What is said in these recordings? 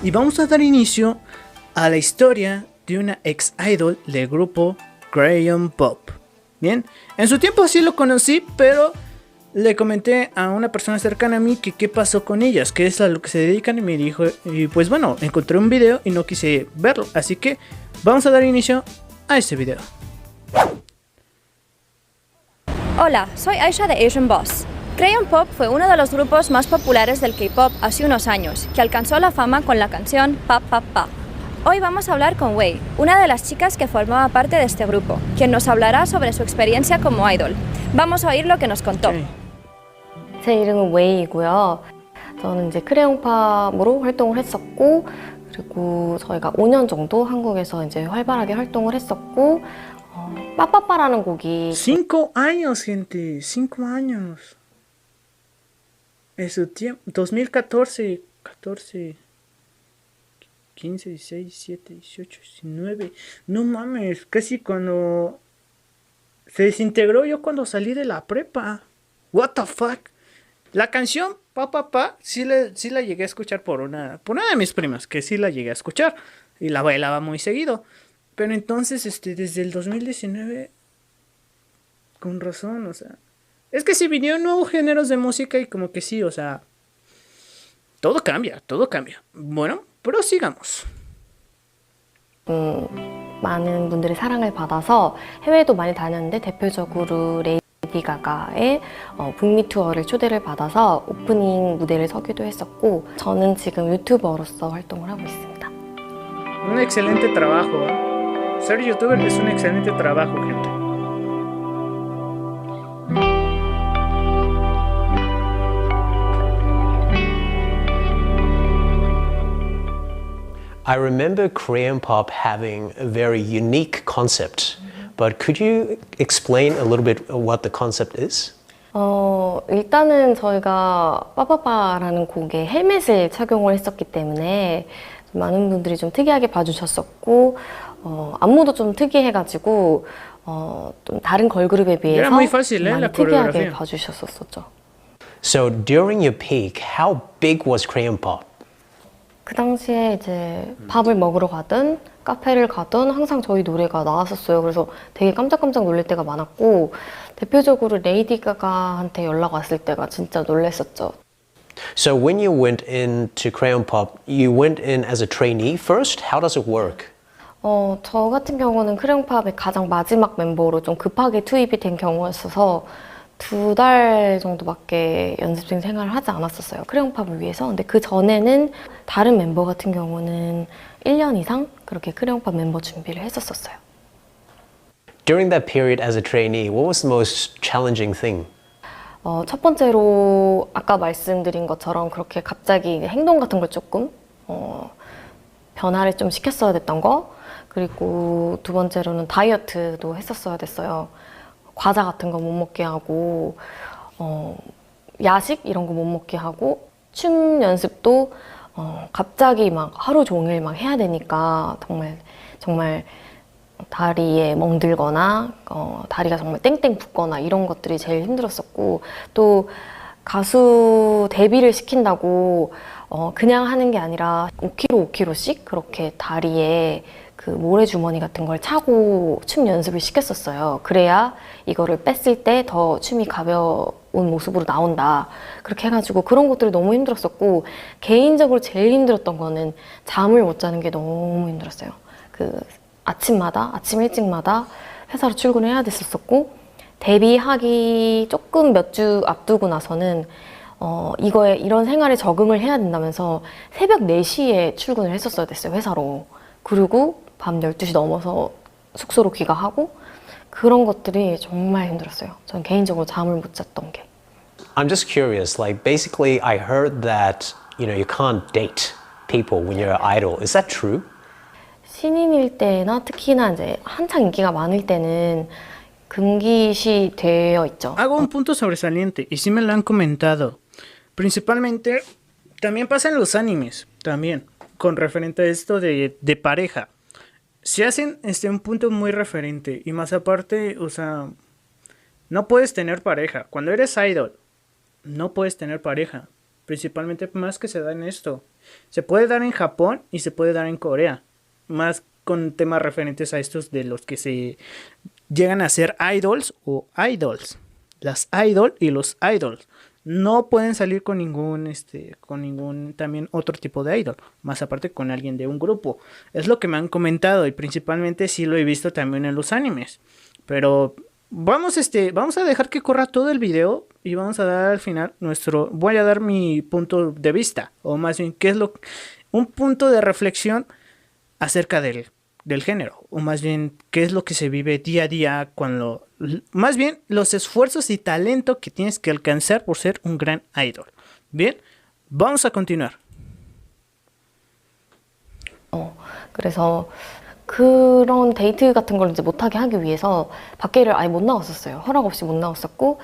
Y vamos a dar inicio a la historia de una ex idol del grupo Crayon Pop. Bien, en su tiempo sí lo conocí, pero le comenté a una persona cercana a mí que qué pasó con ellas, que es a lo que se dedican, y me dijo, y pues bueno, encontré un video y no quise verlo, así que vamos a dar inicio a este video. Hola, soy Aisha de Asian Boss. Crayon Pop fue uno de los grupos más populares del K-pop hace unos años, que alcanzó la fama con la canción Pa Pa Pa. Hoy vamos a hablar con Wei, una de las chicas que formaba parte de este grupo, quien nos hablará sobre su experiencia como idol. Vamos a oír lo que nos contó. 제 이름은 웨이이고요. 저는 이제 크레용팝으로 활동을 했었고, 그리고 저희가 5년 정도 한국에서 이제 활발하게 활동을 했었고, 빠빠빠라는 곡이 5 años, gente, 5 años. En su tiempo, 2014, 14, 15, 16, 17, 18, 19. No mames, casi cuando se desintegró yo cuando salí de la prepa. What the fuck. La canción Pa Pa Pa sí la llegué a escuchar por una de mis primas, que sí la llegué a escuchar y la bailaba muy seguido. Pero entonces desde el 2019 con razón, o sea, es que si vinieron nuevos géneros de música y como que sí, o sea, todo cambia. Bueno, prosigamos. 많은 분들의 사랑을 받아서 해외에도 많이 다녔는데 대표적으로 레이디 가가의 북미 투어를 초대를 받아서 오프닝 무대를 서기도 했었고, 저는 지금 유튜버로서 활동을 하고 있습니다. Un excelente trabajo, ¿eh? Ser youtuber es un excelente trabajo, gente. I remember Crayon Pop having a very unique concept, but could you explain a little bit what the concept is? 일단은 저희가 빠빠빠라는 곡에 헬멧을 착용을 했었기 때문에 많은 분들이 좀 특이하게 봐주셨었고, 안무도 좀 특이해가지고 좀 다른 걸그룹에 비해서 많이 특이하게 봐주셨었죠. So during your peak, how big was Crayon Pop? 그 당시에 이제 밥을 먹으러 가든 카페를 가든 항상 저희 노래가 나왔었어요. 그래서 되게 깜짝깜짝 놀랄 때가 많았고, 대표적으로 레이디 가가한테 연락 왔을 때가 진짜 놀랐었죠. So when you went into Crayon Pop, you went in as a trainee first? How does it work? 저 같은 경우는 크레용팝의 가장 마지막 멤버로 좀 급하게 투입이 된 경우였어서 2달 정도밖에 연습생 생활을 하지 않았었어요, 크레용팝을 위해서. 근데 그 전에는 다른 멤버 같은 경우는 1년 이상 그렇게 크레용팝 멤버 준비를 했었어요. During that period as a trainee, what was the most challenging thing? 첫 번째로 아까 말씀드린 것처럼 그렇게 갑자기 행동 같은 걸 조금 변화를 좀 시켰어야 됐던 거, 그리고 두 번째로는 다이어트도 했었어야 됐어요. 과자 같은 거 못 먹게 하고, 야식 이런 거 못 먹게 하고, 춤 연습도 갑자기 막 하루 종일 막 해야 되니까 정말 다리에 멍들거나 다리가 정말 땡땡 붓거나 이런 것들이 제일 힘들었었고, 또 가수 데뷔를 시킨다고 그냥 하는 게 아니라 5kg씩 그렇게 다리에 그 모래주머니 같은 걸 차고 춤 연습을 시켰었어요. 그래야 이거를 뺐을 때 더 춤이 가벼운 모습으로 나온다. 그렇게 해가지고 그런 것들이 너무 힘들었었고, 개인적으로 제일 힘들었던 거는 잠을 못 자는 게 너무 힘들었어요. 아침 일찍마다 회사로 출근을 해야 됐었고, 데뷔하기 조금 몇 주 앞두고 나서는 이거에 이런 생활에 적응을 해야 된다면서 새벽 4시에 출근을 했었어야 됐어요, 회사로. 그리고 밤 12시 넘어서 숙소로 귀가하고, 그런 것들이 정말 힘들었어요. 전 개인적으로 잠을 못 잤던 게. I'm just curious, like basically I heard that, you can't date people when you're an idol. Is that true? 신인일 때나 특히나 이제 한창 인기가 많을 때는 금기시 되어 있죠. Hago un punto sobresaliente, y sí me lo han comentado. Principalmente, también pasa en los animes, también, con referente a esto de pareja. Se hacen un punto muy referente, y más aparte, o sea, no puedes tener pareja. Cuando eres idol, no puedes tener pareja. principalmente más que se da en esto. Se puede dar en Japón y se puede dar en Corea, más con temas referentes a estos de los que se llegan a ser idols o idols. Las idol y los idols no pueden salir con ningún también otro tipo de idol, más aparte con alguien de un grupo. Es lo que me han comentado y principalmente sí lo he visto también en los animes. Pero vamos a dejar que corra todo el video y vamos a dar al final voy a dar mi punto de vista, o más bien un punto de reflexión acerca del género, o más bien qué es lo que se vive día a día más bien los esfuerzos y talento que tienes que alcanzar por ser un gran idol. Bien, vamos a continuar. 그래서 그런 데이트 같은 걸 이제 못하게 하기 위해서 밖에를 아예 못 나갔었어요. 허락 없이 못 나갔었고,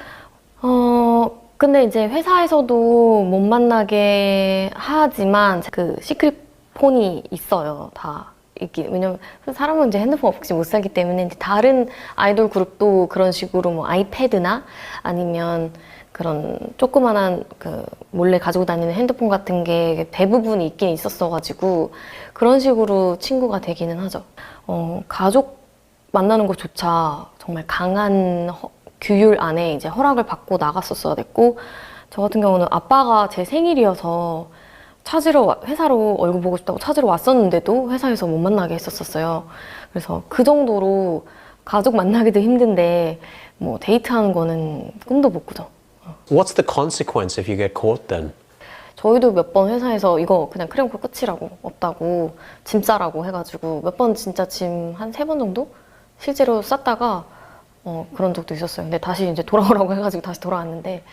근데 이제 회사에서도 못 만나게 하지만 그 시크릿 폰이 있어요. 다. 왜냐면 사람은 이제 핸드폰 없이 못 살기 때문에 이제 다른 아이돌 그룹도 그런 식으로 뭐 아이패드나 아니면 그런 조그만한 그 몰래 가지고 다니는 핸드폰 같은 게 대부분 있긴 있었어가지고 그런 식으로 친구가 되기는 하죠. 가족 만나는 것조차 정말 강한 규율 안에 이제 허락을 받고 나갔었어야 됐고, 저 같은 경우는 아빠가 제 생일이어서 회사로 얼굴 보고 싶다고 찾으러 왔었는데도 회사에서 못 만나게 했었어요. 그래서 그 정도로 가족 만나기도 힘든데 뭐 데이트하는 거는 꿈도 못 꾸죠. What's the consequence if you get caught then? 저희도 몇 번 회사에서 이거 그냥 크레용콜 끝이라고, 없다고, 짐 싸라고 해가지고 몇 번 진짜 짐 한 3번 정도 실제로 쌌다가 그런 적도 있었어요. 근데 다시 이제 돌아오라고 해가지고 다시 돌아왔는데,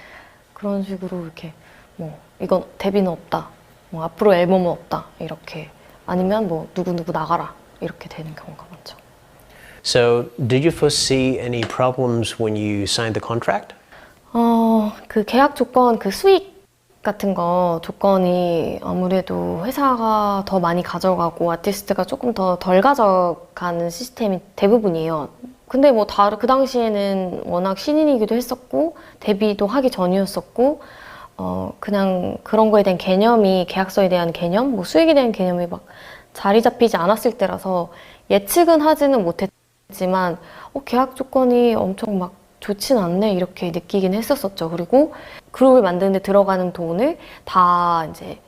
그런 식으로 이렇게 뭐 이건 데뷔는 없다, 뭐 앞으로 앨범은 없다, 이렇게, 아니면 뭐 누구 나가라, 이렇게 되는 경우가 많죠. So, did you foresee any problems when you signed the contract? 그 계약 조건, 그 수익 같은 거 조건이 아무래도 회사가 더 많이 가져가고 아티스트가 조금 더 덜 가져가는 시스템이 대부분이에요. 근데 뭐 그 당시에는 워낙 신인이기도 했었고 데뷔도 하기 전이었었고 그냥 그런 거에 대한 개념이, 계약서에 대한 개념, 뭐 수익에 대한 개념이 막 자리 잡히지 않았을 때라서 예측은 하지는 못했지만 계약 조건이 엄청 막 좋진 않네, 이렇게 느끼긴 했었었죠. 그리고 그룹을 만드는데 들어가는 돈을 다 이제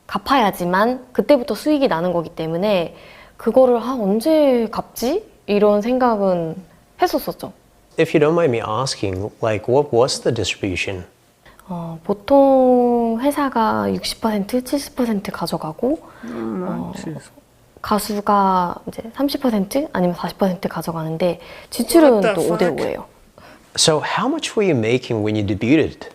갚아야지만 그때부터 수익이 나는 거기 때문에 그거를 언제 갚지? 이런 생각은 했었었죠. If you don't mind me asking, like what was the distribution? 보통 회사가 60%, 70% 가져가고 가수가 이제 30% 아니면 40% 가져가는데 지출은 또 5대5예요. So how much were you making when you debuted?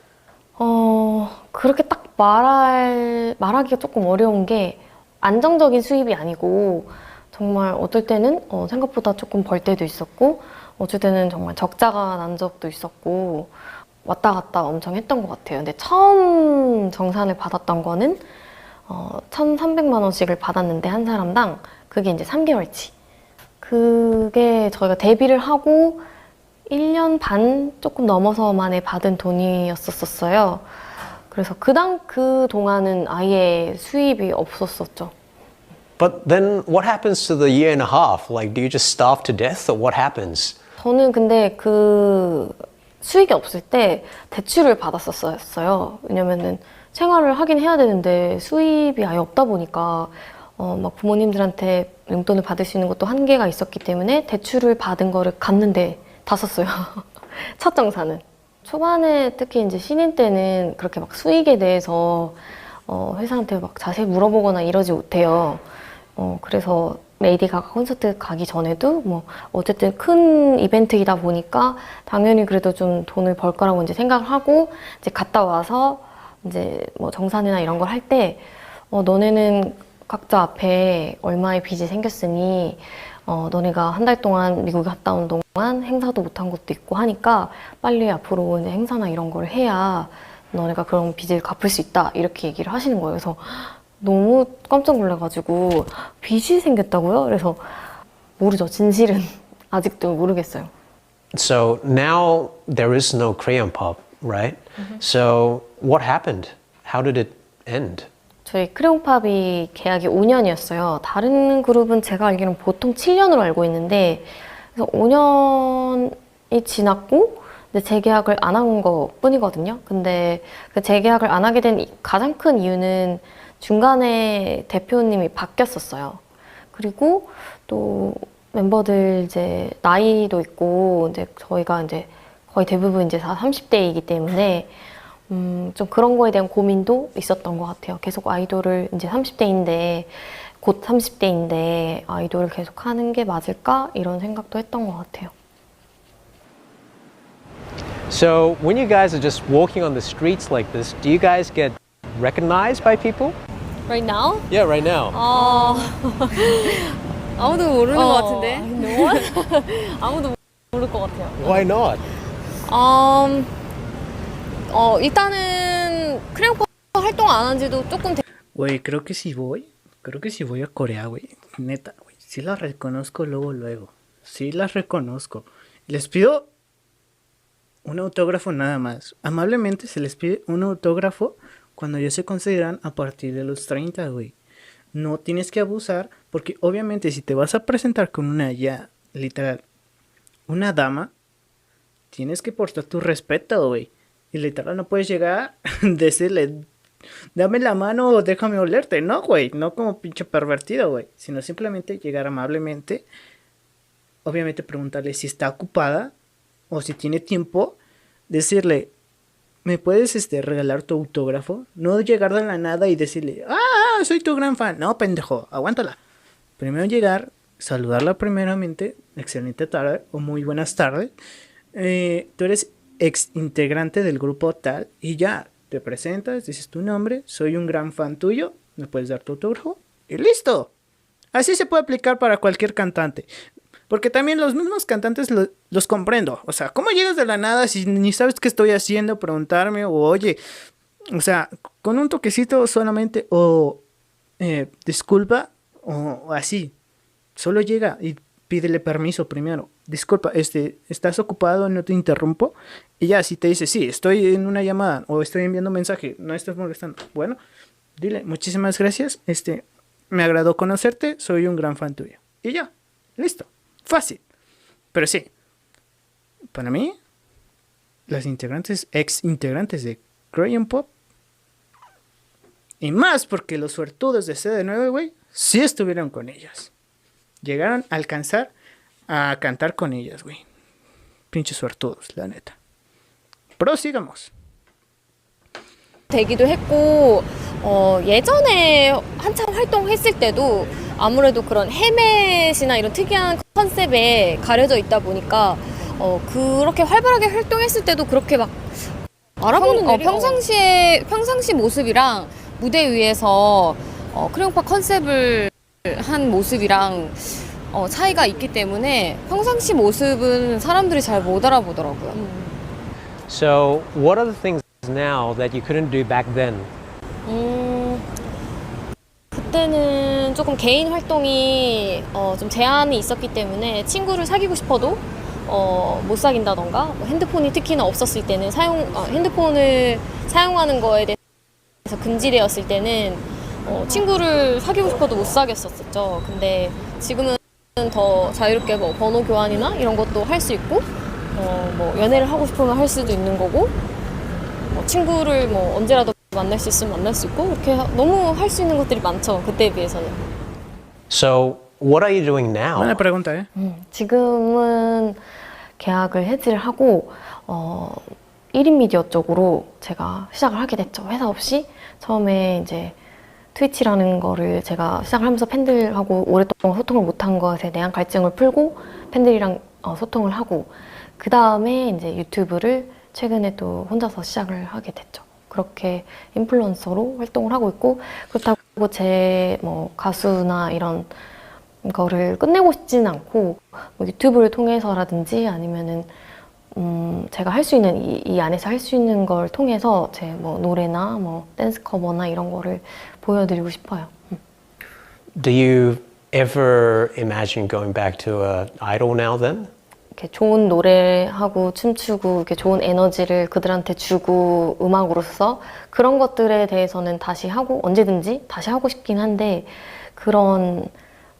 그렇게 딱 말하기가 조금 어려운 게 안정적인 수입이 아니고 정말 어떨 때는 생각보다 조금 벌 때도 있었고 어쩔 때는 정말 적자가 난 적도 있었고 왔다 갔다 엄청 했던 것 같아요. 근데 처음 정산을 받았던 거는 1,300만 원씩을 받았는데 한 사람당 그게 이제 3개월치. 그게 저희가 데뷔를 하고 1년 반 조금 넘어서 만에 받은 돈이었었어요. 그래서 그 동안은 아예 수입이 없었었죠. But then what happens to the year and a half? Like, do you just starve to death or what happens? 저는 근데 그 수익이 없을 때 대출을 받았었어요. 왜냐면은 생활을 하긴 해야 되는데 수입이 아예 없다 보니까 막 부모님들한테 용돈을 받을 수 있는 것도 한계가 있었기 때문에 대출을 받은 거를 갚는데 다 썼어요. 첫 정산은. 초반에 특히 이제 신인 때는 그렇게 막 수익에 대해서 회사한테 막 자세히 물어보거나 이러지 못해요. 그래서 레이디 가가 콘서트 가기 전에도 뭐 어쨌든 큰 이벤트이다 보니까 당연히 그래도 좀 돈을 벌 거라고 이제 생각을 하고 이제 갔다 와서 이제 뭐 정산이나 이런 걸 할 때 너네는 각자 앞에 얼마의 빚이 생겼으니 너네가 한 달 동안 미국에 갔다 온 동안 행사도 못한 것도 있고 하니까 빨리 앞으로 이제 행사나 이런 걸 해야 너네가 그런 빚을 갚을 수 있다, 이렇게 얘기를 하시는 거예요. 그래서 너무 깜짝 놀라가지고 빚이 생겼다고요? 그래서 모르죠. 진실은 아직도 모르겠어요. So now there is no Crayon Pop, right? So what happened How did it end? 저희 크레용팝이 계약이 5년이었어요. 다른 그룹은 제가 알기로는 보통 7년으로 알고 있는데 그래서 5년이 지났고 근데 재계약을 안 한 것 뿐이거든요. 근데 그 재계약을 안 하게 된 가장 큰 이유는 중간에 대표님이 바뀌었었어요. 그리고 또 멤버들 이제 나이도 있고 이제 저희가 이제 거의 대부분 이제 다 30대이기 때문에 좀 그런 거에 대한 고민도 있었던 것 같아요. 계속 아이돌을 이제 30대인데 곧 30대인데 아이돌을 계속 하는 게 맞을까 이런 생각도 했던 것 같아요. So when you guys are just walking on the streets like this, do you guys get recognized by people? Right now? Yeah, right now. 아무도 모르는 것 같은데. 아무도 모를 것 같아요. Why not? 일단은 크레용팝 활동 안 한 지도 조금 Güey, creo que sí voy a Corea, güey. Neta, güey. Sí las reconozco luego, luego. Sí las reconozco. Les pido un autógrafo nada más. Amablemente se les pide un autógrafo cuando ya se consideran a partir de los 30, güey. No tienes que abusar porque obviamente si te vas a presentar con una ya, literal, una dama, tienes que portar tu respeto, güey. Y literal no puedes llegar, decirle, dame la mano o déjame olerte, no, güey. No como pinche pervertido, güey. Sino simplemente llegar amablemente. Obviamente preguntarle si está ocupada o si tiene tiempo. Decirle, ¿me puedes regalar tu autógrafo? No llegar de la nada y decirle, soy tu gran fan. No, pendejo, aguántala. Primero llegar, saludarla primeramente, excelente tarde o muy buenas tardes. Tú eres ex integrante del grupo tal y ya, te presentas, dices tu nombre, soy un gran fan tuyo, me puedes dar tu autógrafo y listo. Así se puede aplicar para cualquier cantante. Porque también los mismos cantantes los comprendo. O sea, ¿cómo llegas de la nada si ni sabes qué estoy haciendo? Preguntarme o oye, o sea, con un toquecito solamente o disculpa o así. Solo llega y pídele permiso primero. Disculpa, ¿estás ocupado? No te interrumpo. Y ya, si te dice, sí, estoy en una llamada o estoy enviando un mensaje, no estás molestando. Bueno, dile, muchísimas gracias. Me agradó conocerte, soy un gran fan tuyo. Y ya, listo. Fácil. Pero sí, para mí, las ex integrantes de Crayon Pop, y más porque los suertudos de CD9, güey, sí estuvieron con ellas. Llegaron a alcanzar a cantar con ellas, güey. Pinches suertudos, la neta. Prosigamos. 되기도 했고 예전에 한참 활동했을 때도 아무래도 그런 헬멧이나 이런 특이한 컨셉에 가려져 있다 보니까 그렇게 활발하게 활동했을 때도 그렇게 막 알아보는 일이 평상시 모습이랑 무대 위에서 크레용팝 컨셉을 한 모습이랑 차이가 있기 때문에 평상시 모습은 사람들이 잘 못 알아보더라고요. So what are the things now that you couldn't do back then? 그때는 조금 개인 활동이 좀 제한이 있었기 때문에 친구를 사귀고 싶어도 못 사귄다던가 뭐 핸드폰이 특히나 없었을 때는 핸드폰을 사용하는 거에 대해서 금지되었을 때는 친구를 사귀고 싶어도 못 사귀었었죠. 근데 지금은 더 자유롭게 뭐 번호 교환이나 이런 것도 할 수 있고 뭐 연애를 하고 싶으면 할 수도 있는 거고 친구를 뭐 언제라도 만날 수 있으면 만날 수 있고 이렇게 너무 할 수 있는 것들이 많죠. 그때에 비해서는. So what are you doing now? Buena pregunta, ¿eh? 지금은 계약을 해지를 하고 1인 미디어 쪽으로 제가 시작을 하게 됐죠. 회사 없이 처음에 이제 트위치라는 거를 제가 시작을 하면서 팬들하고 오랫동안 소통을 못한 것에 대한 갈증을 풀고 팬들이랑 소통을 하고 그 다음에 이제 유튜브를 최근에 또 혼자서 시작을 하게 됐죠. 그렇게 인플루언서로 활동을 하고 있고 그렇다고 제 뭐 가수나 이런 거를 끝내고 싶지는 않고 뭐 유튜브를 통해서라든지 아니면은 제가 할 수 있는 이 안에서 할 수 있는 걸 통해서 제 뭐 노래나 뭐 댄스 커버나 이런 거를 보여드리고 싶어요. Do you ever imagine going back to an idol now then? 이렇게 좋은 노래하고 춤추고 이렇게 좋은 에너지를 그들한테 주고 음악으로서 그런 것들에 대해서는 다시 하고 언제든지 다시 하고 싶긴 한데 그런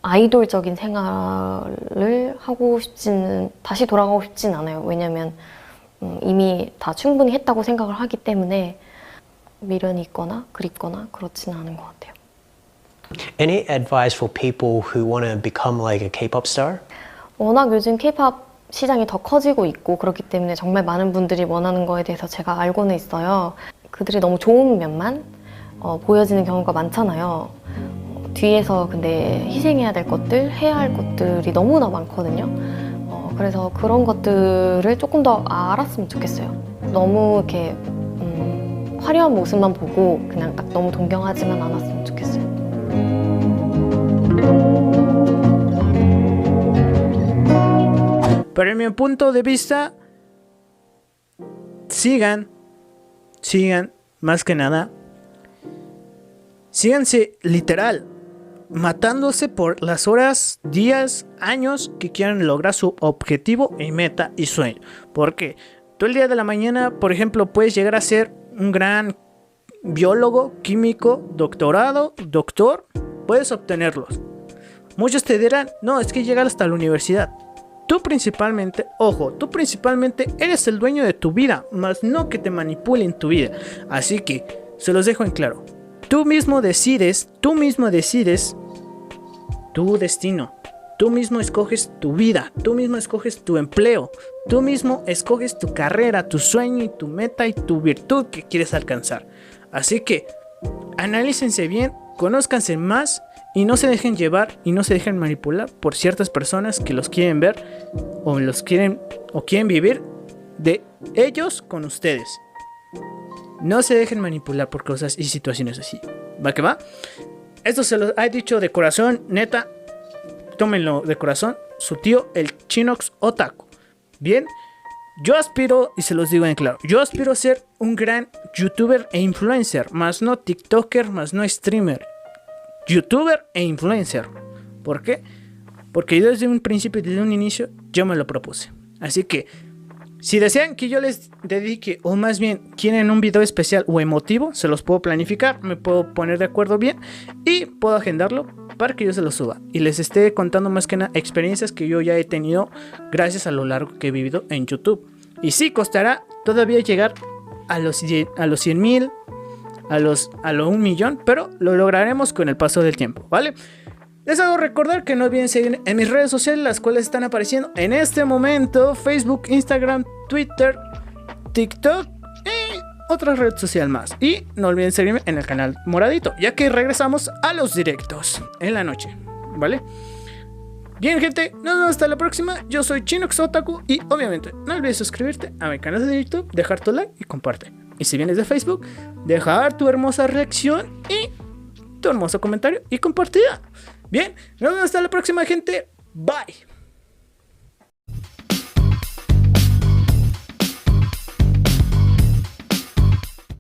아이돌적인 생활을 하고 싶지는 다시 돌아가고 싶진 않아요. 왜냐면 이미 다 충분히 했다고 생각을 하기 때문에 미련이 있거나 그립거나 그렇지는 않은 것 같아요. Any advice for people who want to become like a K-pop star? 워낙 요즘 K-pop 시장이 더 커지고 있고 그렇기 때문에 정말 많은 분들이 원하는 거에 대해서 제가 알고는 있어요. 그들이 너무 좋은 면만 보여지는 경우가 많잖아요. 뒤에서 근데 희생해야 될 것들, 해야 할 것들이 너무나 많거든요. 그래서 그런 것들을 조금 더 알았으면 좋겠어요. 너무 이렇게 화려한 모습만 보고 그냥 딱 너무 동경하지만 않았으면 좋겠어요. Pero en mi punto de vista, sigan, más que nada, síganse literal, matándose por las horas, días, años que quieran lograr su objetivo y meta y sueño. Porque tú el día de la mañana, por ejemplo, puedes llegar a ser un gran biólogo, químico, doctorado, doctor, puedes obtenerlos. Muchos te dirán, no, es que llegar hasta la universidad. Tú principalmente, ojo, tú principalmente eres el dueño de tu vida, más no que te manipulen tu vida. Así que, se los dejo en claro. Tú mismo decides tu destino. Tú mismo escoges tu vida, tú mismo escoges tu empleo, tú mismo escoges tu carrera, tu sueño y tu meta y tu virtud que quieres alcanzar. Así que, analícense bien, conózcanse más y no se dejen llevar y no se dejen manipular por ciertas personas que los quieren ver o quieren vivir de ellos con ustedes. No se dejen manipular por cosas y situaciones así. ¿Va que va? Esto se lo he dicho de corazón, neta. Tómenlo de corazón. Su tío, el Chinox Otaku. Bien, yo aspiro, y se los digo en claro, yo aspiro a ser un gran youtuber e influencer, más no tiktoker, más no streamer. Youtuber e influencer. ¿Por qué? Porque yo desde un principio, desde un inicio, yo me lo propuse. Así que, si desean que yo les dedique, o más bien quieren un video especial o emotivo, se los puedo planificar, me puedo poner de acuerdo bien y puedo agendarlo para que yo se los suba y les esté contando más que nada experiencias que yo ya he tenido gracias a lo largo que he vivido en YouTube. Y sí, costará todavía llegar a los 100,000, a los 1,000,000, pero lo lograremos con el paso del tiempo, ¿vale? Les hago recordar que no olviden seguir en mis redes sociales, las cuales están apareciendo en este momento: Facebook, Instagram, Twitter, TikTok y otra red social más. Y no olviden seguirme en el canal moradito, ya que regresamos a los directos en la noche, ¿vale? Bien, gente, nos vemos hasta la próxima. Yo soy Chinox Otaku y obviamente no olvides suscribirte a mi canal de YouTube, dejar tu like y comparte. Y si vienes de Facebook, dejar tu hermosa reacción y tu hermoso comentario y compartida. Bien, nos vemos hasta la próxima, gente. Bye.